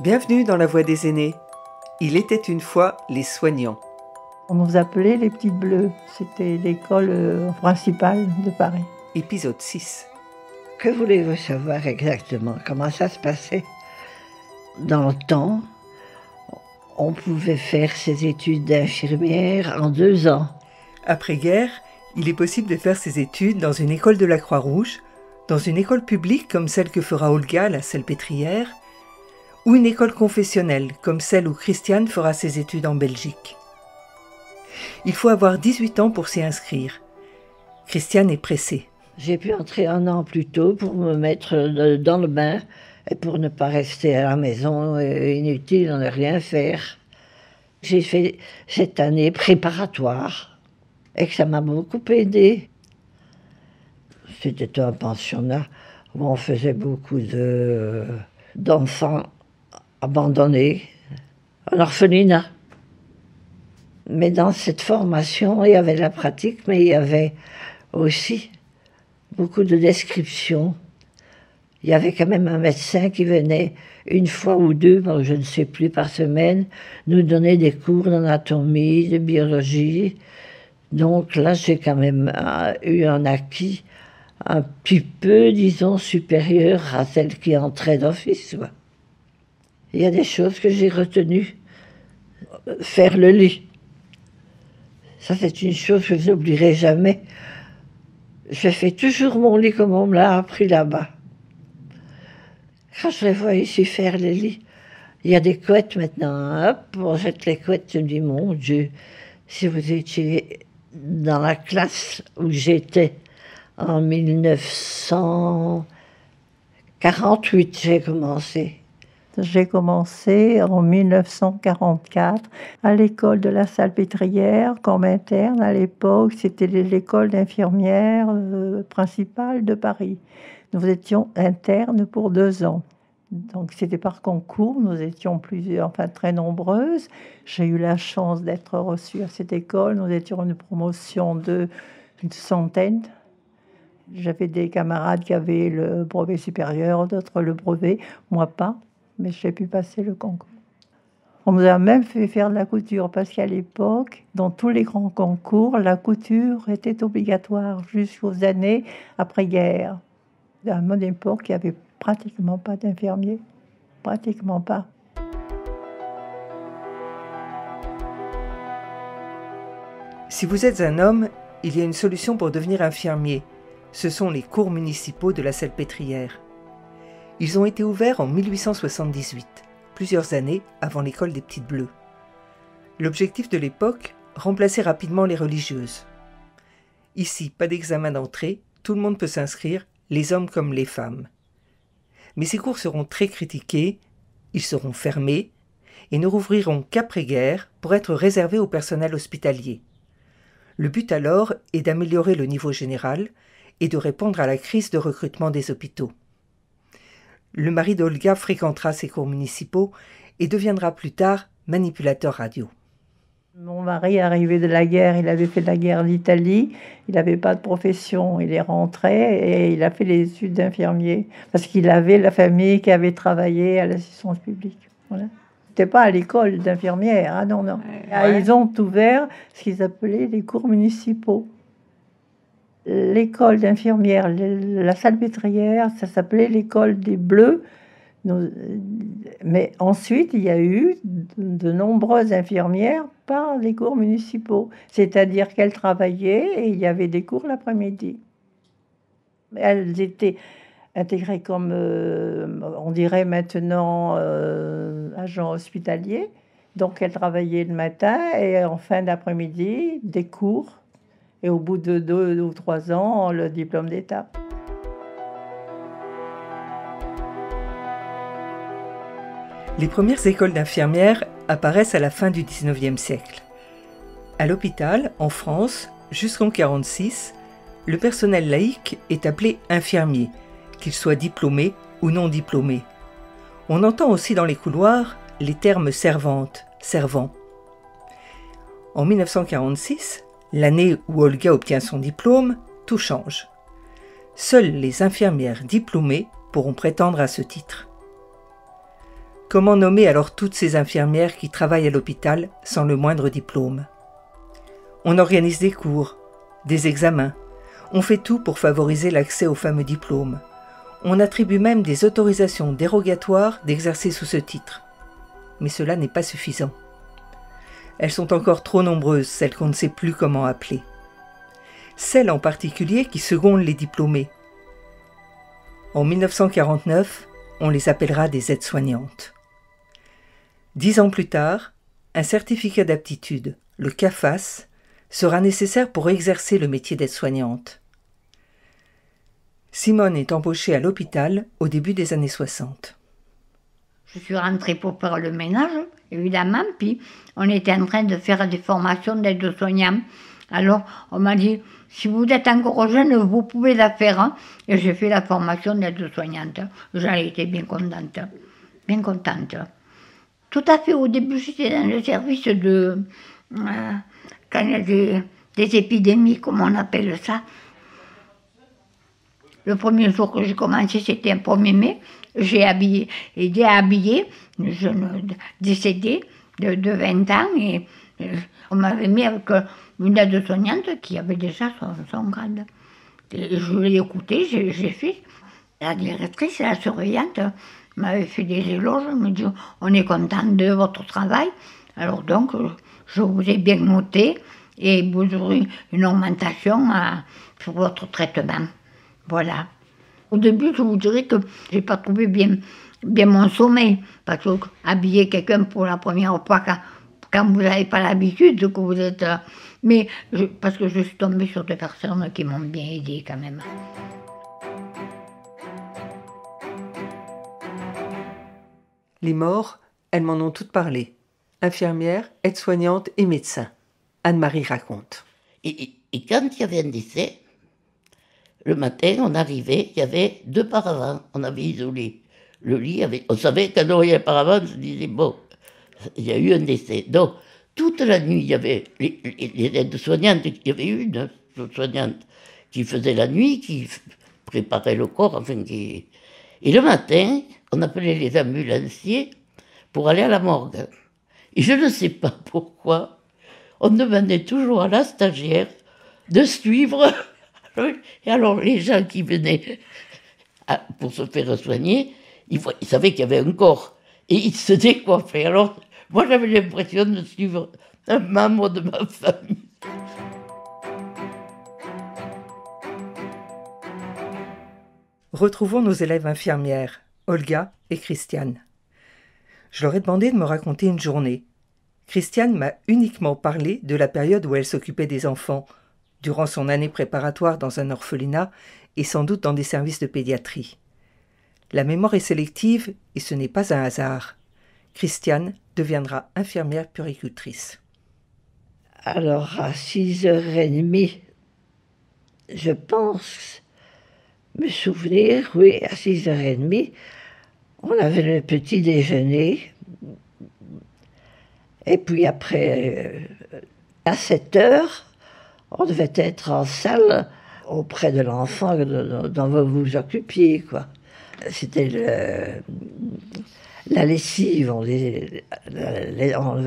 Bienvenue dans la Voix des aînés. Il était une fois les soignants. On nous appelait les Petites Bleues. C'était l'école principale de Paris. Épisode 6. Que voulez-vous savoir exactement? Comment ça se passait? Dans le temps, on pouvait faire ses études d'infirmière en 2 ans. Après-guerre, il est possible de faire ses études dans une école de la Croix-Rouge, dans une école publique comme celle que fera Olga à la Salpêtrière, ou une école confessionnelle comme celle où Christiane fera ses études en Belgique. Il faut avoir 18 ans pour s'y inscrire. Christiane est pressée. J'ai pu entrer 1 an plus tôt pour me mettre dans le bain et pour ne pas rester à la maison inutile, ne rien faire. J'ai fait cette année préparatoire et que ça m'a beaucoup aidé. C'était un pensionnat où on faisait beaucoup d'enfants abandonnés, un orphelinat. Mais dans cette formation, il y avait la pratique, mais il y avait aussi beaucoup de descriptions. Il y avait quand même un médecin qui venait 1 fois ou 2, je ne sais plus, par semaine, nous donner des cours d'anatomie, de biologie. Donc là, j'ai quand même eu un acquis un petit peu, disons, supérieur à celle qui entrait d'office. Il y a des choses que j'ai retenues. Faire le lit. Ça, c'est une chose que je n'oublierai jamais. Je fais toujours mon lit comme on me l'a appris là-bas. Quand je les vois ici faire les lits, il y a des couettes maintenant. Hop, on jette les couettes. Je me dis, mon Dieu, si vous étiez dans la classe où j'étais en 1948, j'ai commencé. J'ai commencé en 1944 à l'école de la Salpêtrière comme interne. À l'époque, c'était l'école d'infirmière principale de Paris. Nous étions internes pour 2 ans. Donc c'était par concours, nous étions très nombreuses. J'ai eu la chance d'être reçue à cette école. Nous étions une promotion d'une centaine. J'avais des camarades qui avaient le brevet supérieur, d'autres le brevet, moi pas. Mais j'ai pu passer le concours. On nous a même fait faire de la couture, parce qu'à l'époque, dans tous les grands concours, la couture était obligatoire jusqu'aux années après-guerre. À mon époque, il n'y avait pratiquement pas d'infirmiers. Pratiquement pas. Si vous êtes un homme, il y a une solution pour devenir infirmier. Ce sont les cours municipaux de la Salpêtrière. Ils ont été ouverts en 1878, plusieurs années avant l'école des Petites Bleues. L'objectif de l'époque, remplacer rapidement les religieuses. Ici, pas d'examen d'entrée, tout le monde peut s'inscrire, les hommes comme les femmes. Mais ces cours seront très critiqués, ils seront fermés et ne rouvriront qu'après-guerre pour être réservés au personnel hospitalier. Le but alors est d'améliorer le niveau général et de répondre à la crise de recrutement des hôpitaux. Le mari d'Olga fréquentera ces cours municipaux et deviendra plus tard manipulateur radio. Mon mari, arrivé de la guerre, il avait fait la guerre d'Italie, il n'avait pas de profession, il est rentré et il a fait les études d'infirmier parce qu'il avait la famille qui avait travaillé à l'assistance publique. Voilà. C'était pas à l'école d'infirmière, ah non. Ouais. Ils ont ouvert ce qu'ils appelaient les cours municipaux. L'école d'infirmière, la Salpêtrière, ça s'appelait l'école des Bleus. Mais ensuite, il y a eu de nombreuses infirmières par les cours municipaux. C'est-à-dire qu'elles travaillaient et il y avait des cours l'après-midi. Elles étaient intégrées comme, on dirait maintenant, agents hospitaliers. Donc, elles travaillaient le matin et en fin d'après-midi, des cours. Et au bout de 2 ou 3 ans, le diplôme d'État. Les premières écoles d'infirmières apparaissent à la fin du XIXe siècle. À l'hôpital, en France, jusqu'en 1946, le personnel laïque est appelé infirmier, qu'il soit diplômé ou non diplômé. On entend aussi dans les couloirs les termes servante, servant. En 1946, l'année où Olga obtient son diplôme, tout change. Seules les infirmières diplômées pourront prétendre à ce titre. Comment nommer alors toutes ces infirmières qui travaillent à l'hôpital sans le moindre diplôme? On organise des cours, des examens, on fait tout pour favoriser l'accès aux fameux diplômes. On attribue même des autorisations dérogatoires d'exercer sous ce titre. Mais cela n'est pas suffisant. Elles sont encore trop nombreuses, celles qu'on ne sait plus comment appeler. Celles en particulier qui secondent les diplômés. En 1949, on les appellera des aides-soignantes. 10 ans plus tard, un certificat d'aptitude, le CAFAS, sera nécessaire pour exercer le métier d'aide-soignante. Simone est embauchée à l'hôpital au début des années 60. Je suis rentrée pour faire le ménage, évidemment, puis on était en train de faire des formations d'aide-soignant. Alors, on m'a dit, si vous êtes encore jeune, vous pouvez la faire. Hein. Et j'ai fait la formation d'aide-soignante. J'en étais bien contente. Bien contente. Tout à fait, au début, j'étais dans le service de... quand il y a des épidémies, comme on appelle ça. Le premier jour que j'ai commencé, c'était un 1er mai. J'ai aidé à habiller une jeune décédée de 20 ans. Et on m'avait mis avec une aide-soignante qui avait déjà son grade. Et je l'ai écoutée, j'ai fait. La directrice, la surveillante, m'avait fait des éloges. Elle me dit, on est content de votre travail. Alors donc, je vous ai bien noté et vous aurez une augmentation sur votre traitement. Voilà. Au début, je vous dirais que je n'ai pas trouvé bien mon sommeil. Parce que habiller quelqu'un pour la première fois, quand vous n'avez pas l'habitude, que vous êtes... parce que je suis tombée sur des personnes qui m'ont bien aidée quand même. Les morts, elles m'en ont toutes parlé. Infirmières, aides-soignantes et médecins. Anne-Marie raconte. Et quand il y avait un décès, le matin, on arrivait, il y avait 2 paravents, on avait isolé le lit. On savait qu'à l'oreille un paravent, on se disait, bon, il y a eu un décès. Donc, toute la nuit, il y avait les aides-soignantes, il y avait une soignante qui faisait la nuit, qui préparait le corps, enfin, Et le matin, on appelait les ambulanciers pour aller à la morgue. Et je ne sais pas pourquoi, on demandait toujours à la stagiaire de suivre. Et alors, les gens qui venaient pour se faire soigner, ils savaient qu'il y avait un corps. Et ils se décoiffaient. Alors, moi, j'avais l'impression de suivre un membre de ma famille. Retrouvons nos élèves infirmières, Olga et Christiane. Je leur ai demandé de me raconter une journée. Christiane m'a uniquement parlé de la période où elle s'occupait des enfants, durant son année préparatoire dans un orphelinat et sans doute dans des services de pédiatrie. La mémoire est sélective et ce n'est pas un hasard. Christiane deviendra infirmière puéricultrice. Alors, à 6h30, je pense me souvenir, oui, à 6h30, on avait le petit déjeuner. Et puis après, à 7h, on devait être en salle auprès de l'enfant dont vous vous occupiez, quoi. C'était la lessive, on devait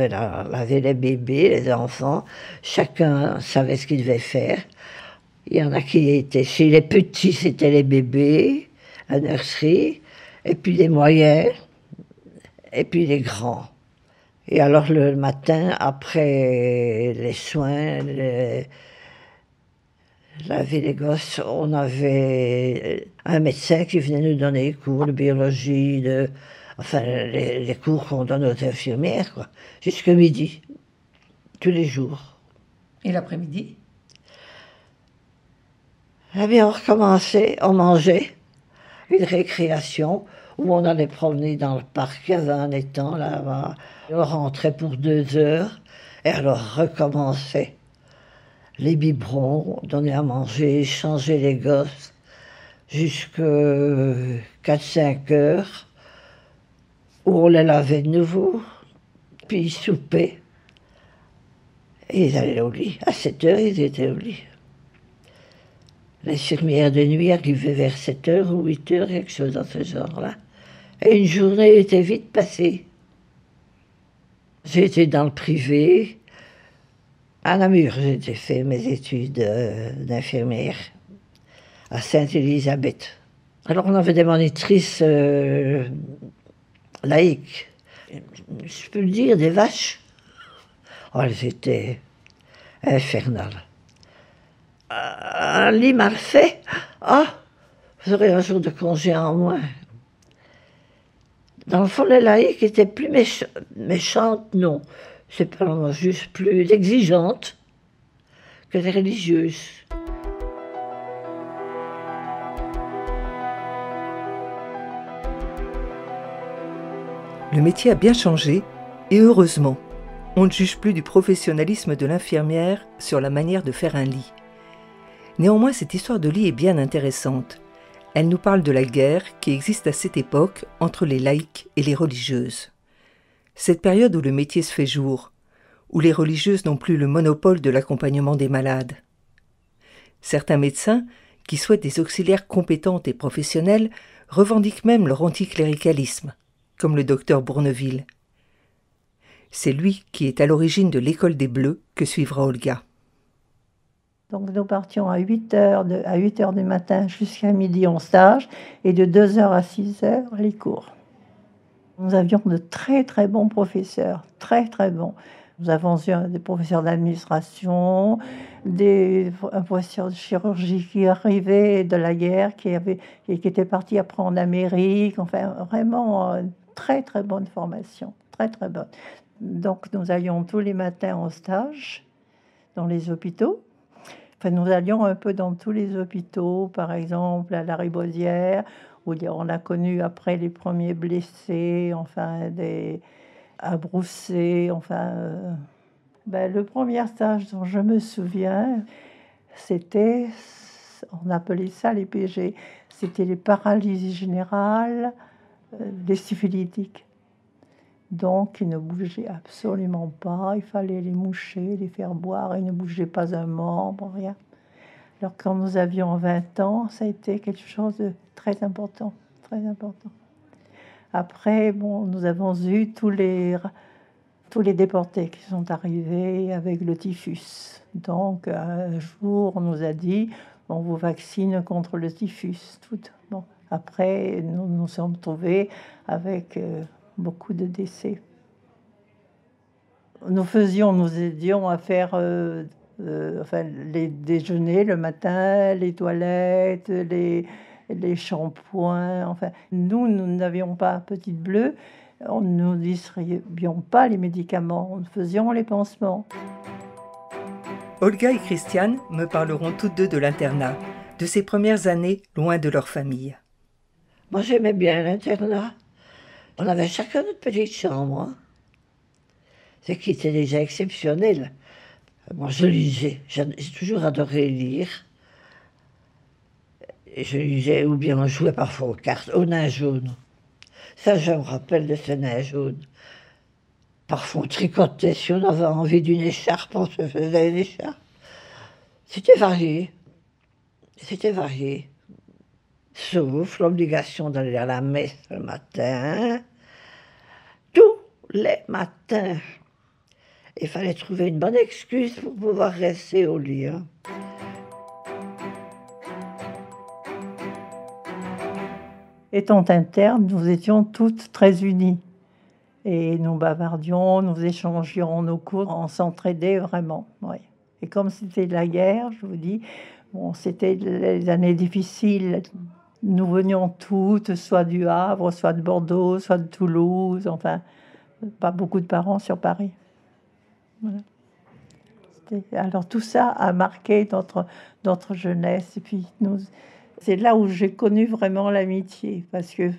laver les bébés, les enfants, chacun savait ce qu'il devait faire. Il y en a qui étaient, chez les petits, c'était les bébés, la nurserie, et puis les moyens, et puis les grands. Et alors le matin, après les soins, laver les gosses, on avait un médecin qui venait nous donner les cours de biologie, les cours qu'on donne aux infirmières, quoi, jusqu'à midi, tous les jours. Et l'après-midi? Eh bien, on recommençait, on mangeait, une récréation, où on allait promener dans le parc, il y avait un étang là-bas. On rentrait pour 2 heures, et alors recommençait. Les biberons, donner à manger, changer les gosses, jusqu'à 4-5 heures, où on les lavait de nouveau, puis ils soupaient. Et ils allaient au lit. À 7 heures, ils étaient au lit. L'infirmière de nuit arrivait vers 7 heures ou 8 heures, quelque chose dans ce genre-là. Et une journée était vite passée. J'étais dans le privé. À Namur, j'ai fait mes études d'infirmière à Sainte-Élisabeth. Alors on avait des monitrices laïques. Je peux le dire, des vaches. Oh, elles étaient infernales. Un lit mal fait. Ah, vous aurez un jour de congé en moins. Dans le fond, les laïcs étaient plus méchantes, non. C'est pas juste plus exigeantes que les religieuses. Le métier a bien changé, et heureusement. On ne juge plus du professionnalisme de l'infirmière sur la manière de faire un lit. Néanmoins, cette histoire de lit est bien intéressante. Elle nous parle de la guerre qui existe à cette époque entre les laïcs et les religieuses. Cette période où le métier se fait jour, où les religieuses n'ont plus le monopole de l'accompagnement des malades. Certains médecins, qui souhaitent des auxiliaires compétentes et professionnelles, revendiquent même leur anticléricalisme, comme le docteur Bourneville. C'est lui qui est à l'origine de l'école des Bleus que suivra Olga. Donc nous partions à 8h du matin jusqu'à midi en stage et de 2h à 6h les cours. Nous avions de très très bons professeurs, très très bons. Nous avons eu des professeurs d'administration, un professeur de chirurgie qui arrivait de la guerre, qui était parti après en Amérique, enfin vraiment une très très bonne formation, très très bonne. Donc nous allions tous les matins en stage dans les hôpitaux. Enfin, nous allions un peu dans tous les hôpitaux, par exemple à la Ribaudière, où on a connu après les premiers blessés, enfin à Broussais, enfin. Le premier stage dont je me souviens, c'était, on appelait ça les PG, c'était les paralysies générales, les syphilitiques. Donc, ils ne bougeaient absolument pas. Il fallait les moucher, les faire boire. Ils ne bougeaient pas un membre, rien. Alors, quand nous avions 20 ans, ça a été quelque chose de très important, très important. Après, nous avons eu tous les déportés qui sont arrivés avec le typhus. Donc, un jour, on nous a dit, on vous vaccine contre le typhus. Bon. Après, nous nous sommes trouvés avec beaucoup de décès. Nous aidions à faire les déjeuners le matin, les toilettes, les shampoings. Enfin, nous n'avions pas Petite Bleue, on ne distribuions pas les médicaments, nous faisions les pansements. Olga et Christiane me parleront toutes deux de l'internat, de ces premières années loin de leur famille. Moi, j'aimais bien l'internat. On avait chacun notre petite chambre. Hein. Ce qui était déjà exceptionnel. Moi, je lisais. J'ai toujours adoré lire. Et je lisais, ou bien on jouait parfois aux cartes, au nain jaune. Ça, je me rappelle de ce nain jaune. Parfois, on tricotait. Si on avait envie d'une écharpe, on se faisait une écharpe. C'était varié. C'était varié. Sauf l'obligation d'aller à la messe le matin. Tous les matins. Il fallait trouver une bonne excuse pour pouvoir rester au lit. Hein. Étant internes, nous étions toutes très unies. Et nous bavardions, nous échangions nos cours, on s'entraidait vraiment. Oui. Et comme c'était la guerre, je vous dis, c'était les années difficiles. Nous venions toutes, soit du Havre, soit de Bordeaux, soit de Toulouse, enfin, pas beaucoup de parents sur Paris. Voilà. Alors tout ça a marqué notre jeunesse. Et puis c'est là où j'ai connu vraiment l'amitié, parce que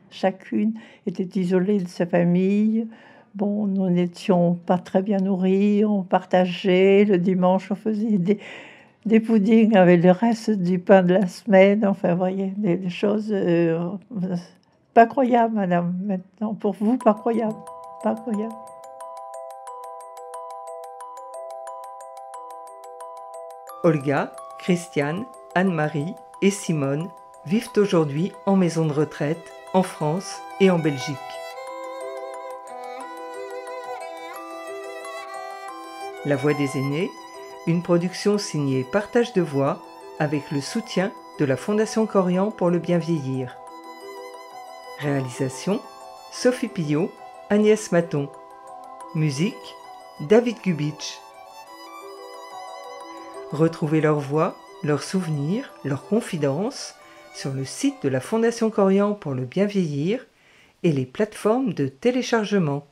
chacune était isolée de sa famille. Bon, nous n'étions pas très bien nourris, on partageait. Le dimanche, on faisait des puddings avec le reste du pain de la semaine. Enfin, vous voyez, des choses pas croyables, madame. Maintenant, pour vous, pas croyables. Pas croyables. Olga, Christiane, Anne-Marie et Simone vivent aujourd'hui en maison de retraite en France et en Belgique. La Voix des aînés, une production signée Partage de Voix avec le soutien de la Fondation Corian pour le bien vieillir. Réalisation Sophie Pillot, Agnès Maton. Musique David Gubitsch. Retrouvez leurs voix, leurs souvenirs, leurs confidences sur le site de la Fondation Corian pour le bien vieillir et les plateformes de téléchargement.